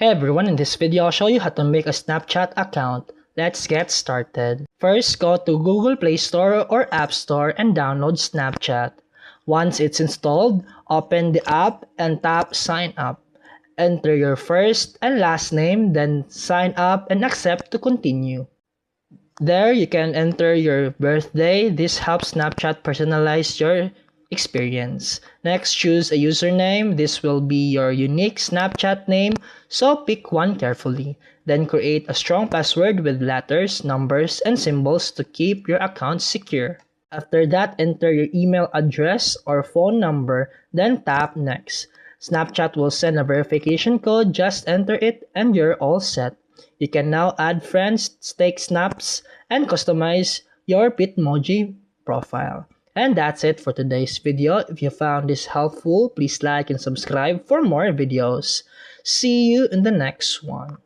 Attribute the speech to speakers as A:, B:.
A: Hey everyone, in this video I'll show you how to make a Snapchat account. Let's get started. First, go to Google Play Store or App Store and download Snapchat. Once it's installed, open the app and tap Sign Up. Enter your first and last name, then sign up and accept to continue. There you can enter your birthday. This helps Snapchat personalize your experience. Next, choose a username. This will be your unique Snapchat name, so pick one carefully. Then create a strong password with letters, numbers, and symbols to keep your account secure. After that, enter your email address or phone number, then tap Next. Snapchat will send a verification code, just enter it and you're all set. You can now add friends, take snaps, and customize your Bitmoji profile. And that's it for today's video. If you found this helpful, please like and subscribe for more videos. See you in the next one.